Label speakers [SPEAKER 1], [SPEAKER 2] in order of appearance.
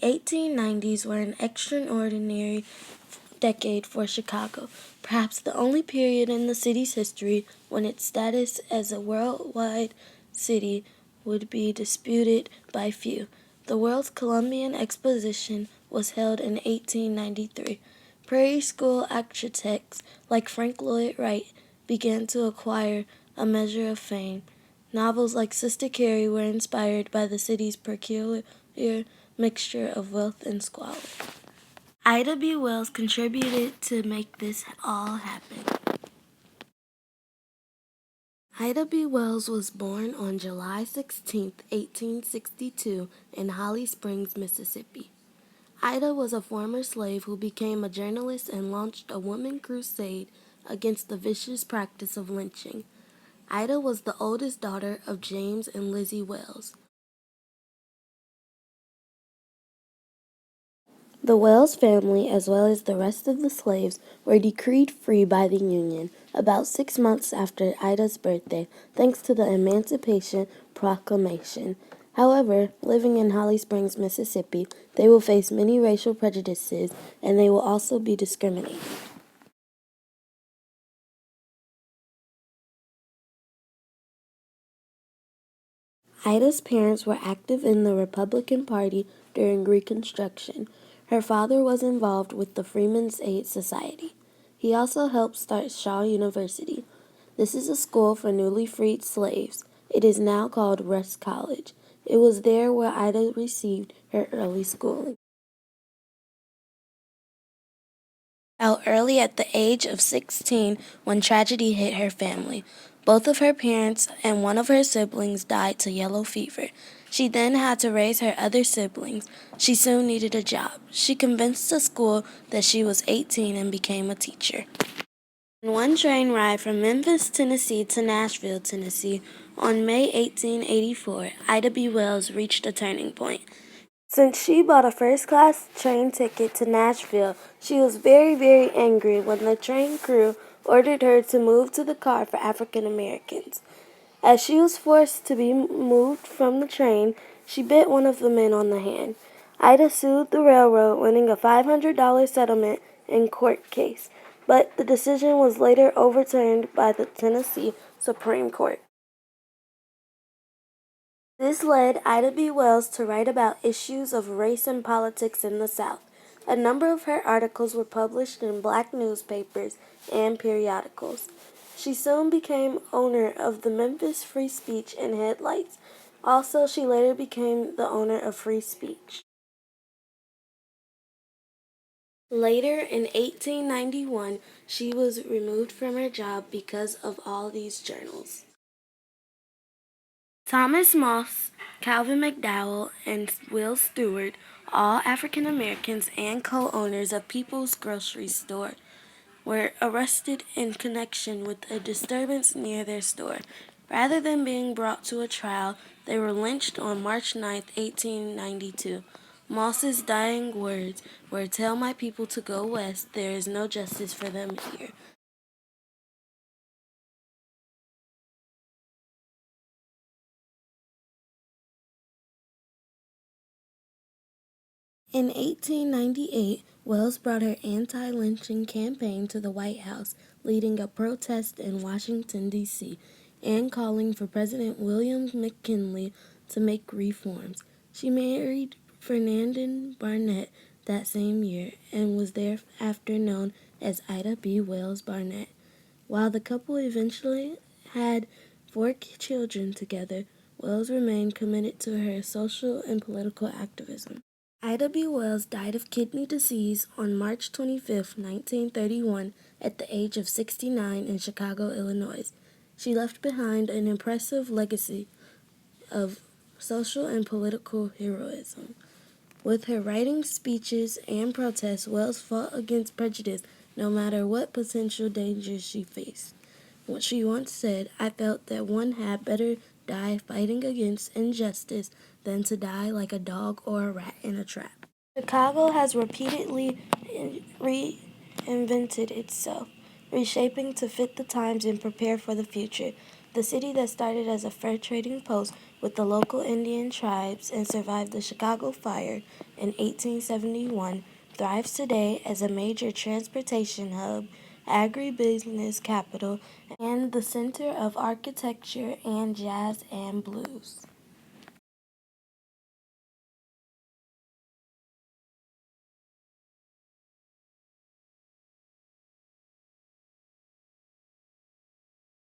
[SPEAKER 1] 1890s were an extraordinary decade for Chicago, perhaps the only period in the city's history when its status as a worldwide city would be disputed by few. The World's Columbian Exposition was held in 1893. Prairie School architects like Frank Lloyd Wright began to acquire a measure of fame. Novels like Sister Carrie were inspired by the city's peculiar mixture of wealth and squalor. Ida B. Wells contributed to make this all happen. Ida B. Wells was born on July 16, 1862, in Holly Springs, Mississippi. Ida was a former slave who became a journalist and launched a woman crusade against the vicious practice of lynching. Ida was the oldest daughter of James and Lizzie Wells. The Wells family, as well as the rest of the slaves, were decreed free by the Union about 6 months after Ida's birthday, thanks to the Emancipation Proclamation. However, living in Holly Springs, Mississippi, they will face many racial prejudices, and they will also be discriminated. Ida's parents were active in the Republican Party during Reconstruction. Her father was involved with the Freeman's Aid Society. He also helped start Shaw University. This is a school for newly freed slaves. It is now called Rust College. It was there where Ida received her early schooling. Out early at the age of 16 when tragedy hit her family. Both of her parents and one of her siblings died to yellow fever. She then had to raise her other siblings. She soon needed a job. She convinced the school that she was 18 and became a teacher. On one train ride from Memphis, Tennessee to Nashville, Tennessee, on May 1884, Ida B. Wells reached a turning point. Since she bought a first-class train ticket to Nashville, she was very, very angry when the train crew ordered her to move to the car for African Americans. As she was forced to be moved from the train, she bit one of the men on the hand. Ida sued the railroad, winning a $500 settlement in court case, but the decision was later overturned by the Tennessee Supreme Court. This led Ida B. Wells to write about issues of race and politics in the South. A number of her articles were published in black newspapers and periodicals. She soon became owner of the Memphis Free Speech and Headlights. Also, she later became the owner of Free Speech. Later, in 1891, she was removed from her job because of all these journals. Thomas Moss, Calvin McDowell, and Will Stewart, all African Americans and co-owners of People's Grocery Store, were arrested in connection with a disturbance near their store. Rather than being brought to a trial, they were lynched on March 9, 1892. Moss's dying words were, "Tell my people to go west, there is no justice for them here." In 1898, Wells brought her anti-lynching campaign to the White House, leading a protest in Washington, D.C., and calling for President William McKinley to make reforms. She married Ferdinand Barnett that same year and was thereafter known as Ida B. Wells Barnett. While the couple eventually had 4 children together, Wells remained committed to her social and political activism. Ida B. Wells died of kidney disease on March 25, 1931, at the age of 69 in Chicago, Illinois. She left behind an impressive legacy of social and political heroism. With her writings, speeches, and protests, Wells fought against prejudice no matter what potential dangers she faced. She once said, "I felt that one had better die fighting against injustice than to die like a dog or a rat in a trap." Chicago has repeatedly reinvented itself, reshaping to fit the times and prepare for the future. The city that started as a fur trading post with the local Indian tribes and survived the Chicago fire in 1871 thrives today as a major transportation hub, agribusiness capital, and the center of architecture and jazz and blues.